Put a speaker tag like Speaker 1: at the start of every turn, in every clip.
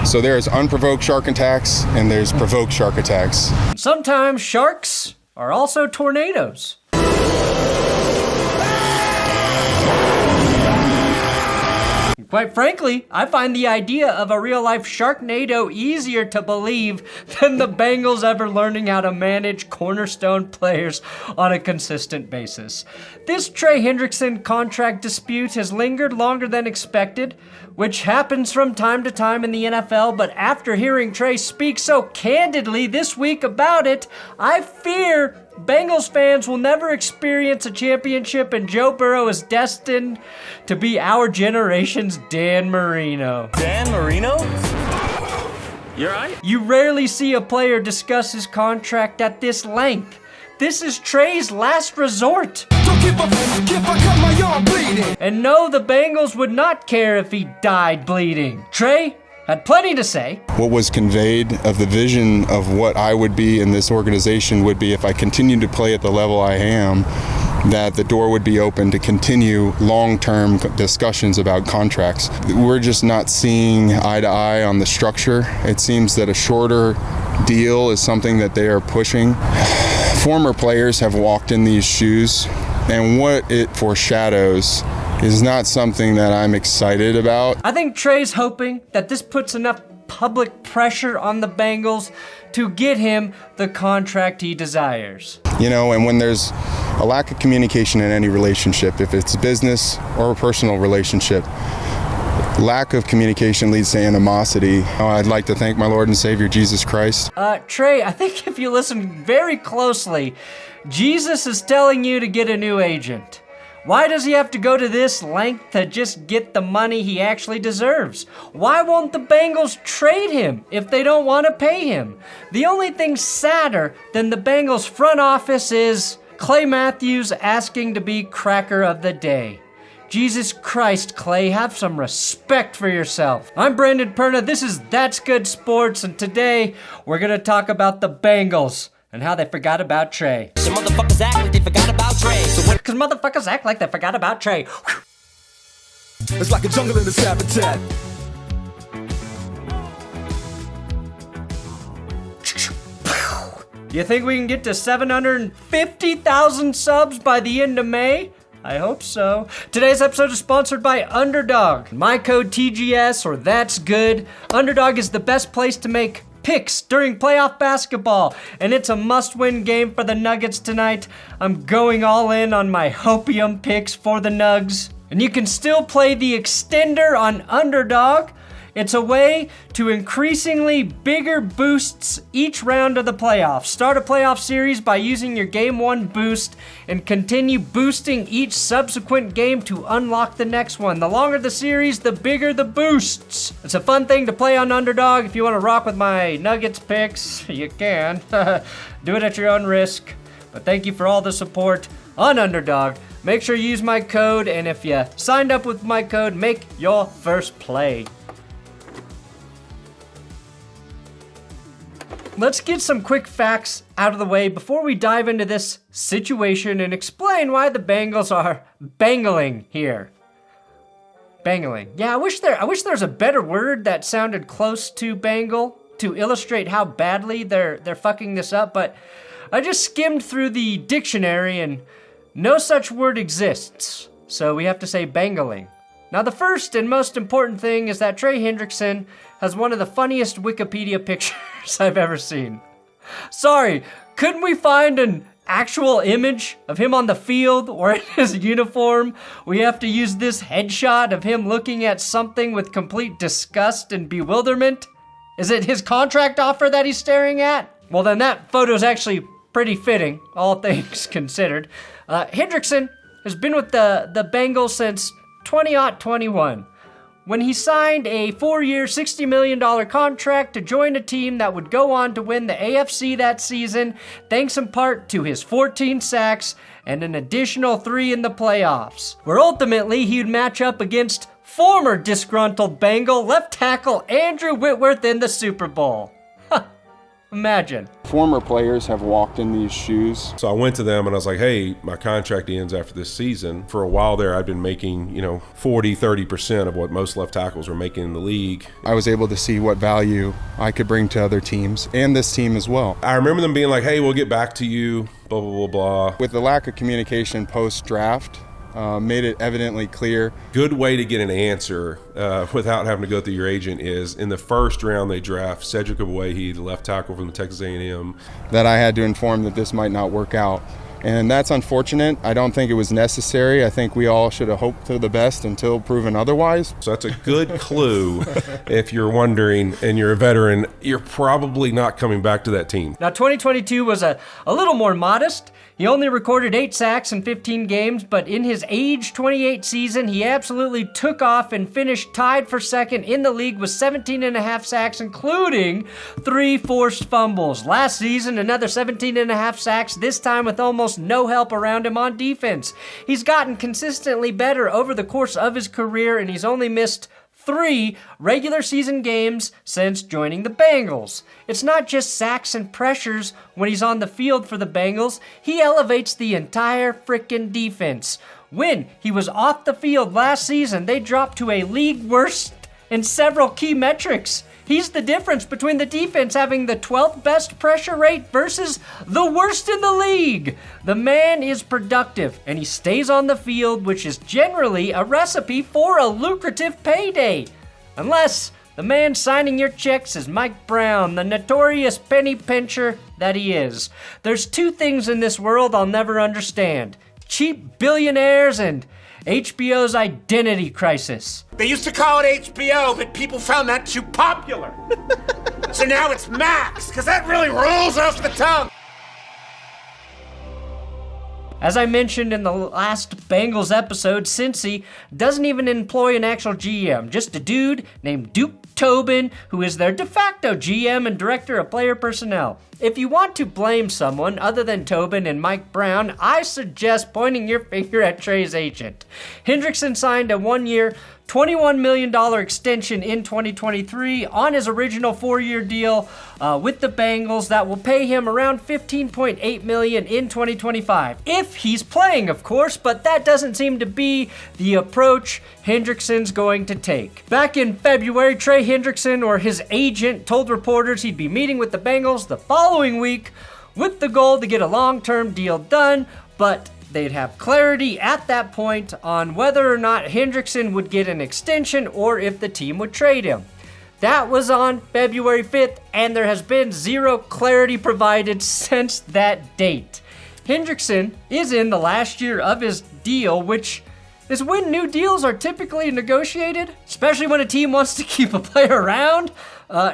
Speaker 1: So there's unprovoked shark attacks and there's provoked shark attacks.
Speaker 2: Sometimes sharks are also tornadoes. Quite frankly, I find the idea of a real-life Sharknado easier to believe than the Bengals ever learning how to manage cornerstone players on a consistent basis. This Trey Hendrickson contract dispute has lingered longer than expected, which happens from time to time in the NFL, but after hearing Trey speak so candidly this week about it, I fear Bengals fans will never experience a championship, and Joe Burrow is destined to be our generation's Dan Marino.
Speaker 3: Dan Marino? You're right.
Speaker 2: You rarely see a player discuss his contract at this length. This is Trey's last resort. And no, the Bengals would not care if he died bleeding. Trey had plenty to say.
Speaker 1: What was conveyed of the vision of what I would be in this organization would be if I continued to play at the level I am, that the door would be open to continue long-term discussions about contracts. We're just not seeing eye to eye on the structure. It seems that a shorter deal is something that they are pushing. Former players have walked in these shoes, and what it foreshadows is not something that I'm excited about.
Speaker 2: I think Trey's hoping that this puts enough public pressure on the Bengals to get him the contract he desires.
Speaker 1: You know, and when there's a lack of communication in any relationship, if it's business or a personal relationship, lack of communication leads to animosity. I'd like to thank my Lord and Savior, Jesus Christ.
Speaker 2: Trey, I think if you listen very closely, Jesus is telling you to get a new agent. Why does he have to go to this length to just get the money he actually deserves? Why won't the Bengals trade him if they don't want to pay him? The only thing sadder than the Bengals front office is Clay Matthews asking to be Cracker of the Day. Jesus Christ, Clay, have some respect for yourself. I'm Brandon Perna, this is That's Good Sports, and today we're gonna talk about the Bengals and how they forgot about Trey.
Speaker 3: Some motherfuckers act like they forgot about Trey.
Speaker 2: Because motherfuckers act like they forgot about Trey.
Speaker 4: It's like a jungle in the habitat.
Speaker 2: You think we can get to 750,000 subs by the end of May? I hope so. Today's episode is sponsored by Underdog. My code TGS, or That's Good. Underdog is the best place to make picks during playoff basketball, and it's a must-win game for the Nuggets tonight. I'm going all in on my hopium picks for the Nugs. And you can still play the extender on Underdog. It's a way to increasingly bigger boosts each round of the playoffs. Start a playoff series by using your Game 1 boost and continue boosting each subsequent game to unlock the next one. The longer the series, the bigger the boosts. It's a fun thing to play on Underdog. If you want to rock with my Nuggets picks, you can. Do it at your own risk. But thank you for all the support on Underdog. Make sure you use my code, and if you signed up with my code, make your first play. Let's get some quick facts out of the way before we dive into this situation and explain why the Bengals are bangling here. Bangling. Yeah, I wish there was a better word that sounded close to bangle to illustrate how badly they're fucking this up, but I just skimmed through the dictionary and no such word exists. So we have to say bangling. Now, the first and most important thing is that Trey Hendrickson has one of the funniest Wikipedia pictures I've ever seen. Sorry, couldn't we find an actual image of him on the field or in his uniform? We have to use this headshot of him looking at something with complete disgust and bewilderment? Is it his contract offer that he's staring at? Well, then that photo's actually pretty fitting, all things considered. Hendrickson has been with the Bengals since 2021, when he signed a 4-year, $60 million contract to join a team that would go on to win the AFC that season, thanks in part to his 14 sacks and an additional 3 in the playoffs, where ultimately he'd match up against former disgruntled Bengal left tackle Andrew Whitworth in the Super Bowl. Imagine.
Speaker 1: former players have walked in these shoes.
Speaker 5: So I went to them and I was like, hey, my contract ends after this season. For a while there, I'd been making, 40-30% of what most left tackles were making in the league.
Speaker 1: I was able to see what value I could bring to other teams and this team as well.
Speaker 5: I remember them being like, hey, we'll get back to you, blah, blah, blah, blah.
Speaker 1: With the lack of communication post-draft, made it evidently clear.
Speaker 5: Good way to get an answer without having to go through your agent is in the first round they draft Cedric Ogbuehi, the left tackle from the Texas A&M.
Speaker 1: That I had to inform that this might not work out. And that's unfortunate. I don't think it was necessary. I think we all should have hoped for the best until proven otherwise.
Speaker 5: So that's a good clue if you're wondering and you're a veteran, you're probably not coming back to that team.
Speaker 2: Now, 2022 was a little more modest. He only recorded 8 sacks in 15 games, but in his age 28 season, he absolutely took off and finished tied for second in the league with 17.5 sacks, including 3 forced fumbles. Last season, another 17.5 sacks, this time with almost no help around him on defense. He's gotten consistently better over the course of his career, and he's only missed 3 regular season games since joining the Bengals. It's not just sacks and pressures when he's on the field for the Bengals. He elevates the entire frickin' defense. When he was off the field last season, they dropped to a league worst in several key metrics. He's the difference between the defense having the 12th best pressure rate versus the worst in the league. The man is productive, and he stays on the field, which is generally a recipe for a lucrative payday. Unless the man signing your checks is Mike Brown, the notorious penny pincher that he is. There's 2 things in this world I'll never understand: cheap billionaires and HBO's identity crisis.
Speaker 6: They used to call it HBO, but people found that too popular. So now it's Max, because that really rolls off the tongue.
Speaker 2: As I mentioned in the last Bengals episode, Cincy doesn't even employ an actual GM, just a dude named Duke Tobin, who is their de facto GM and director of player personnel. If you want to blame someone other than Tobin and Mike Brown, I suggest pointing your finger at Trey's agent. Hendrickson signed a 1-year, $21 million extension in 2023 on his original 4-year deal with the Bengals that will pay him around $15.8 million in 2025. If he's playing, of course, but that doesn't seem to be the approach Hendrickson's going to take. Back in February, Trey Hendrickson, or his agent, told reporters he'd be meeting with the Bengals the following week with the goal to get a long-term deal done, but they'd have clarity at that point on whether or not Hendrickson would get an extension or if the team would trade him. That was on February 5th, and there has been zero clarity provided since that date. Hendrickson is in the last year of his deal, which is when new deals are typically negotiated, especially when a team wants to keep a player around.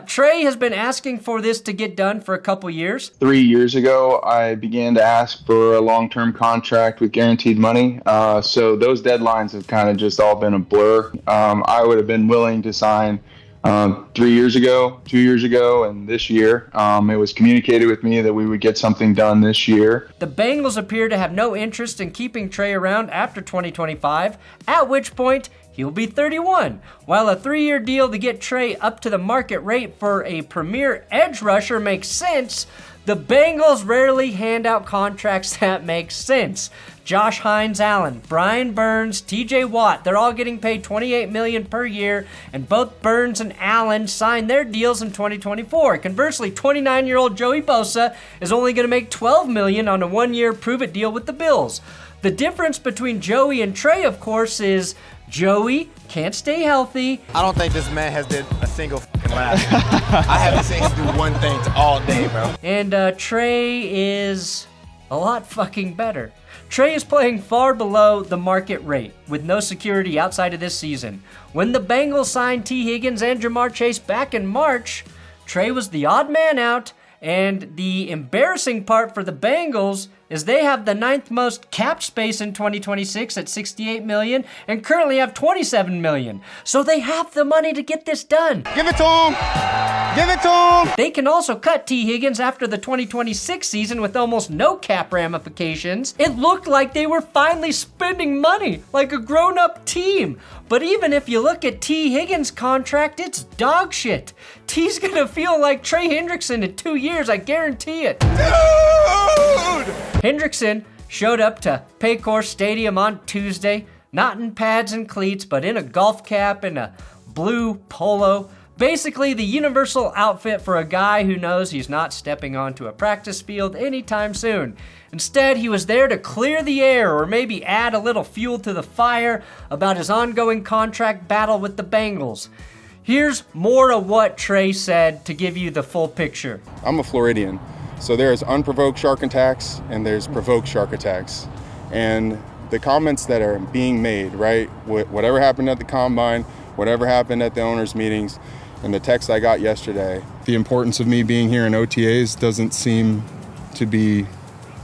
Speaker 2: Trey has been asking for this to get done for a couple years.
Speaker 7: 3 years ago, I began to ask for a long-term contract with guaranteed money. So those deadlines have kind of just all been a blur. I would have been willing to sign 3 years ago, 2 years ago, and this year. It was communicated with me that we would get something done this year.
Speaker 2: The Bengals appear to have no interest in keeping Trey around after 2025, at which point he'll be 31. While a 3-year deal to get Trey up to the market rate for a premier edge rusher makes sense, the Bengals rarely hand out contracts that make sense. Josh Hines-Allen, Brian Burns, TJ Watt, they're all getting paid $28 million per year, and both Burns and Allen signed their deals in 2024. Conversely, 29-year-old Joey Bosa is only going to make $12 million on a 1-year prove-it deal with the Bills. The difference between Joey and Trey, of course, is Joey can't stay healthy.
Speaker 8: I don't think this man has did a single lap. I haven't seen him do one thing all day, bro.
Speaker 2: And Trey is a lot fucking better. Trey is playing far below the market rate, with no security outside of this season. When the Bengals signed Tee Higgins and Ja'Marr Chase back in March, Trey was the odd man out, and the embarrassing part for the Bengals is they have the 9th most cap space in 2026 at $68 million and currently have $27 million. So they have the money to get this done.
Speaker 8: Give it to him.
Speaker 9: Give it to him!
Speaker 2: They can also cut Tee Higgins after the 2026 season with almost no cap ramifications. It looked like they were finally spending money like a grown-up team. But even if you look at Tee Higgins' contract, it's dog shit. T's gonna feel like Trey Hendrickson in 2 years, I guarantee it.
Speaker 4: Dude!
Speaker 2: Hendrickson showed up to Paycor Stadium on Tuesday, not in pads and cleats, but in a golf cap and a blue polo. Basically, the universal outfit for a guy who knows he's not stepping onto a practice field anytime soon. Instead, he was there to clear the air or maybe add a little fuel to the fire about his ongoing contract battle with the Bengals. Here's more of what Trey said to give you the full picture.
Speaker 1: I'm a Floridian, so there's unprovoked shark attacks and there's provoked shark attacks. And the comments that are being made, right, whatever happened at the combine, whatever happened at the owners' meetings, and the text I got yesterday, the importance of me being here in OTAs doesn't seem to be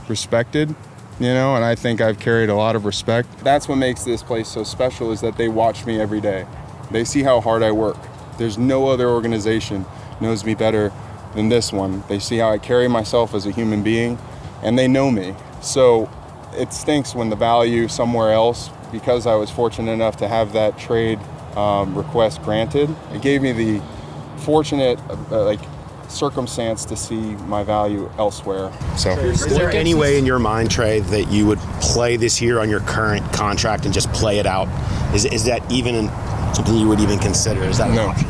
Speaker 1: respected, and I think I've carried a lot of respect. That's what makes this place so special, is that they watch me every day. They see how hard I work. There's no other organization knows me better than this one. They see how I carry myself as a human being, and they know me. So it stinks when the value somewhere else, because I was fortunate enough to have that trade request granted, it gave me the fortunate circumstance to see my value elsewhere. So
Speaker 10: is there any way in your mind, Trey, that you would play this year on your current contract and just play it out? Is that even something you would even consider? Is that an option?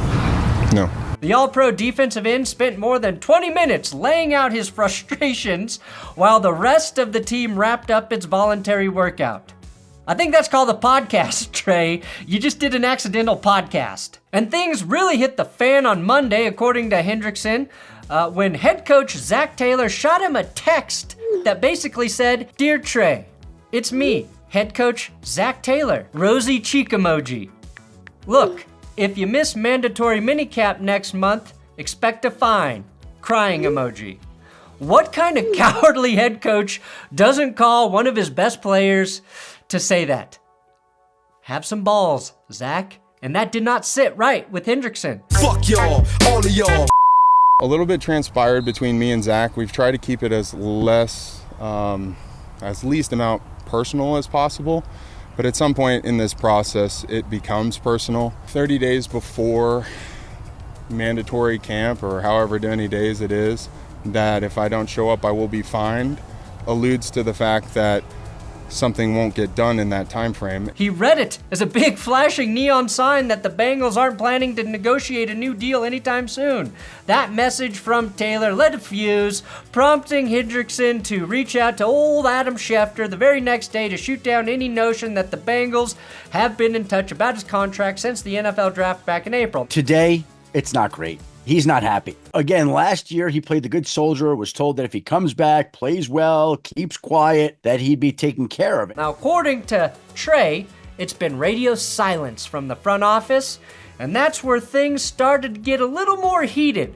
Speaker 1: No.
Speaker 2: The All-Pro defensive end spent more than 20 minutes laying out his frustrations while the rest of the team wrapped up its voluntary workout. I think that's called a podcast, Trey. You just did an accidental podcast. And things really hit the fan on Monday, according to Hendrickson, when head coach Zach Taylor shot him a text that basically said, "Dear Trey, it's me, head coach Zach Taylor, rosy cheek emoji. Look, if you miss mandatory minicap next month, expect a fine, crying emoji." What kind of cowardly head coach doesn't call one of his best players to say that? Have some balls, Zach. And that did not sit right with Hendrickson.
Speaker 4: Fuck y'all, all of y'all.
Speaker 1: A little bit transpired between me and Zach. We've tried to keep it as least amount personal as possible. But at some point in this process, it becomes personal. 30 days before mandatory camp, or however many days it is, that if I don't show up, I will be fined, alludes to the fact that something won't get done in that time frame.
Speaker 2: He read it as a big flashing neon sign that the Bengals aren't planning to negotiate a new deal anytime soon. That message from Taylor lit a fuse, prompting Hendrickson to reach out to old Adam Schefter the very next day to shoot down any notion that the Bengals have been in touch about his contract since the NFL draft back in April.
Speaker 9: Today, it's not great. He's not happy. Again, last year he played the good soldier, was told that if he comes back, plays well, keeps quiet, that he'd be taken care of.
Speaker 2: Now, according to Trey, it's been radio silence from the front office, and that's where things started to get a little more heated.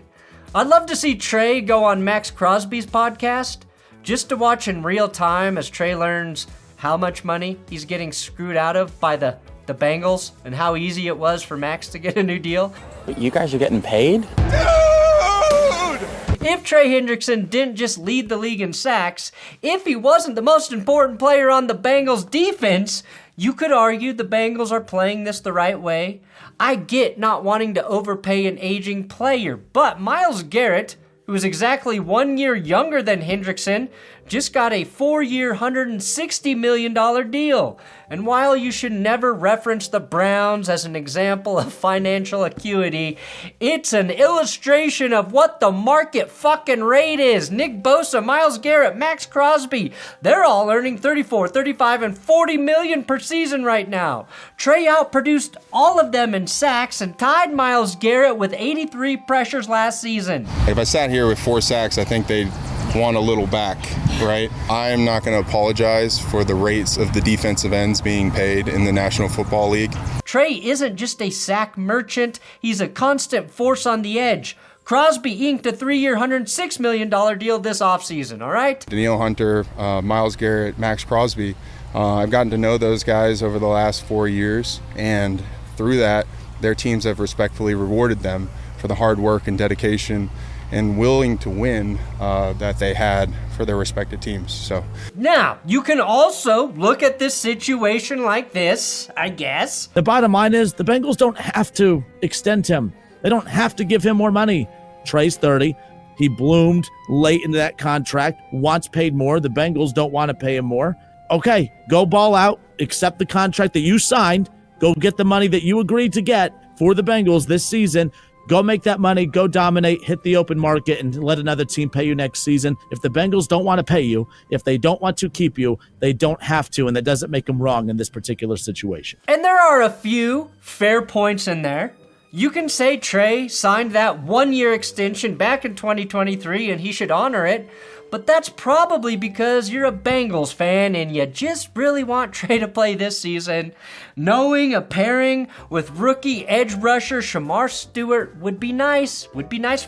Speaker 2: I'd love to see Trey go on Max Crosby's podcast, just to watch in real time as Trey learns how much money he's getting screwed out of by the Bengals and how easy it was for Max to get a new deal.
Speaker 3: But you guys are getting paid?
Speaker 4: Dude!
Speaker 2: If Trey Hendrickson didn't just lead the league in sacks, if he wasn't the most important player on the Bengals defense, you could argue the Bengals are playing this the right way. I get not wanting to overpay an aging player, but Myles Garrett, who is exactly 1 year younger than Hendrickson, just got a 4-year, $160 million deal. And while you should never reference the Browns as an example of financial acuity, it's an illustration of what the market fucking rate is. Nick Bosa, Myles Garrett, Max Crosby, they're all earning $34, $35, and $40 million per season right now. Trey outproduced all of them in sacks and tied Myles Garrett with 83 pressures last season.
Speaker 1: If I sat here with 4 sacks, I think they'd want a little back, right? I am not going to apologize for the rates of the defensive ends being paid in the National Football League.
Speaker 2: Trey isn't just a sack merchant, he's a constant force on the edge. Crosby inked a 3-year, $106 million deal this offseason, all right?
Speaker 1: Danielle Hunter, Myles Garrett, Max Crosby, I've gotten to know those guys over the last 4 years, and through that, their teams have respectfully rewarded them for the hard work and dedication and willing to win that they had for their respective teams. So
Speaker 2: now, you can also look at this situation like this, I guess.
Speaker 11: The bottom line is the Bengals don't have to extend him. They don't have to give him more money. Trey's 30. He bloomed late into that contract, wants paid more. The Bengals don't want to pay him more. Okay, go ball out, accept the contract that you signed, go get the money that you agreed to get for the Bengals this season. Go make that money, go dominate, hit the open market, and let another team pay you next season. If the Bengals don't want to pay you, if they don't want to keep you, they don't have to, and that doesn't make them wrong in this particular situation.
Speaker 2: And there are a few fair points in there. You can say Trey signed that one-year extension back in 2023 and he should honor it, but that's probably because you're a Bengals fan and you just really want Trey to play this season, knowing a pairing with rookie edge rusher Ja'Marr Stewart would be nice for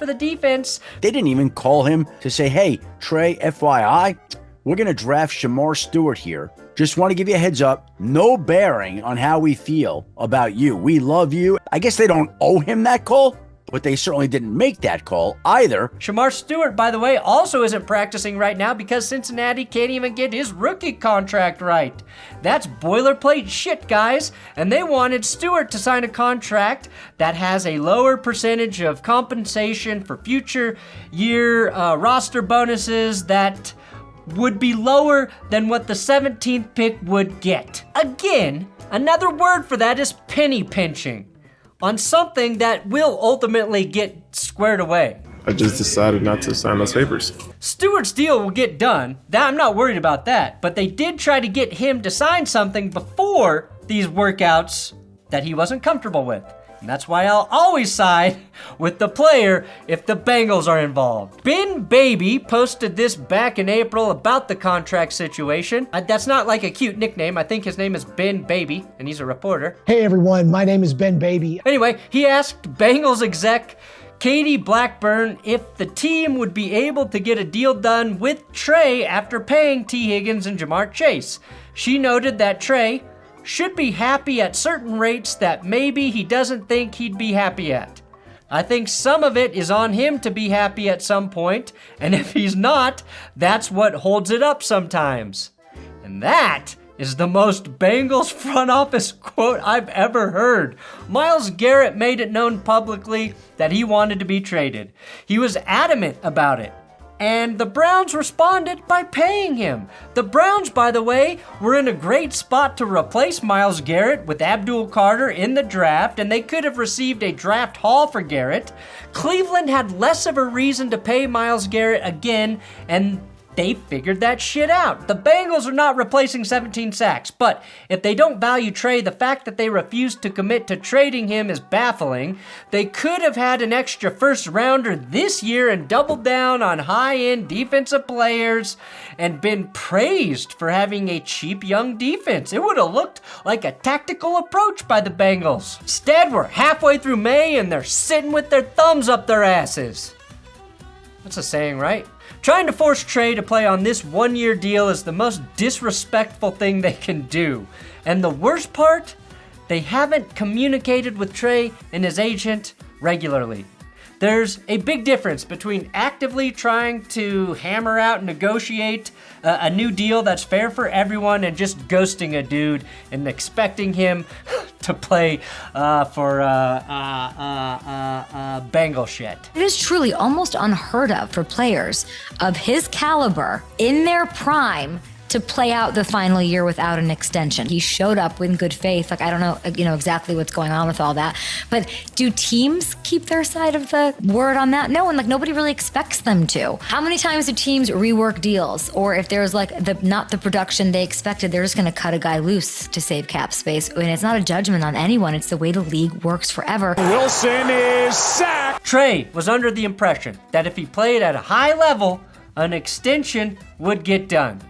Speaker 2: the defense.
Speaker 9: They didn't even call him to say, hey, Trey, FYI, we're going to draft Ja'Marr Stewart here. Just want to give you a heads up, no bearing on how we feel about you. We love you. I guess they don't owe him that call, but they certainly didn't make that call either.
Speaker 2: Ja'Marr Stewart, by the way, also isn't practicing right now because Cincinnati can't even get his rookie contract right. That's boilerplate shit, guys. And they wanted Stewart to sign a contract that has a lower percentage of compensation for future year roster bonuses that would be lower than what the 17th pick would get. Again, another word for that is penny pinching on something that will ultimately get squared away.
Speaker 12: I just decided not to sign those papers.
Speaker 2: Stewart's deal will get done. I'm not worried about that, but they did try to get him to sign something before these workouts that he wasn't comfortable with. And that's why I'll always side with the player if the Bengals are involved. Ben Baby posted this back in April about the contract situation. That's not like a cute nickname. I think his name is Ben Baby, and he's a reporter.
Speaker 13: Hey everyone, my name is Ben Baby.
Speaker 2: Anyway, he asked Bengals exec Katie Blackburn if the team would be able to get a deal done with Trey after paying Tee Higgins and Ja'Marr Chase. She noted that Trey should be happy at certain rates that maybe he doesn't think he'd be happy at. I think some of it is on him to be happy at some point, and if he's not, that's what holds it up sometimes. And that is the most Bengals front office quote I've ever heard. Myles Garrett made it known publicly that he wanted to be traded. He was adamant about it. And the Browns responded by paying him. The Browns, by the way, were in a great spot to replace Myles Garrett with Abdul Carter in the draft, and they could have received a draft haul for Garrett. Cleveland had less of a reason to pay Myles Garrett again, and they figured that shit out. The Bengals are not replacing 17 sacks, but if they don't value Trey, the fact that they refused to commit to trading him is baffling. They could have had an extra first rounder this year and doubled down on high-end defensive players and been praised for having a cheap young defense. It would have looked like a tactical approach by the Bengals. Instead, we're halfway through May and they're sitting with their thumbs up their asses. That's a saying, right? Trying to force Trey to play on this one-year deal is the most disrespectful thing they can do. And the worst part, they haven't communicated with Trey and his agent regularly. There's a big difference between actively trying to hammer out and negotiate a new deal that's fair for everyone and just ghosting a dude and expecting him to play for Bengal shit.
Speaker 14: It is truly almost unheard of for players of his caliber in their prime to play out the final year without an extension. He showed up in good faith. Like, I don't know, exactly what's going on with all that. But do teams keep their side of the word on that? No, and nobody really expects them to. How many times do teams rework deals? Or if there's not the production they expected, they're just gonna cut a guy loose to save cap space. I mean, it's not a judgment on anyone. It's the way the league works forever.
Speaker 2: Wilson is sacked. Trey was under the impression that if he played at a high level, an extension would get done.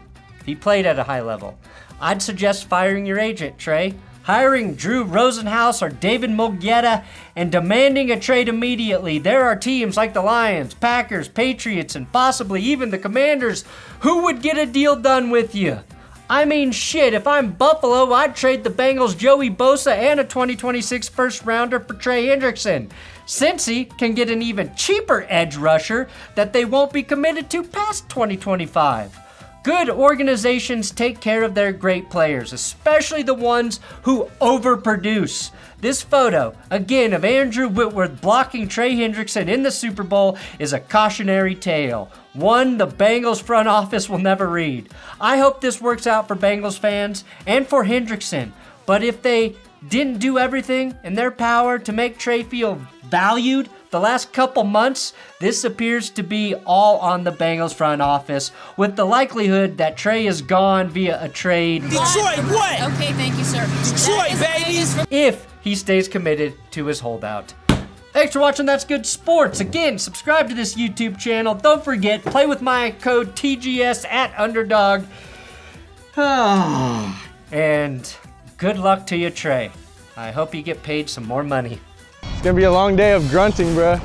Speaker 2: He played at a high level. I'd suggest firing your agent, Trey. Hiring Drew Rosenhaus or David Mogetta and demanding a trade immediately. There are teams like the Lions, Packers, Patriots, and possibly even the Commanders who would get a deal done with you. I mean, shit, if I'm Buffalo, I'd trade the Bengals Joey Bosa and a 2026 first rounder for Trey Hendrickson. Cincy can get an even cheaper edge rusher that they won't be committed to past 2025. Good organizations take care of their great players, especially the ones who overproduce. This photo, again, of Andrew Whitworth blocking Trey Hendrickson in the Super Bowl is a cautionary tale. One the Bengals front office will never read. I hope this works out for Bengals fans and for Hendrickson, but if they didn't do everything in their power to make Trey feel valued the last couple months, this appears to be all on the Bengals front office, with the likelihood that Trey is gone via a trade.
Speaker 15: Detroit, what? Okay, thank you, sir. Detroit, baby!
Speaker 2: If he stays committed to his holdout. Thanks for watching That's Good Sports. Again, subscribe to this YouTube channel. Don't forget, play with my code TGS at Underdog. And good luck to you, Trey. I hope you get paid some more money.
Speaker 16: It's gonna be a long day of grunting, bruh.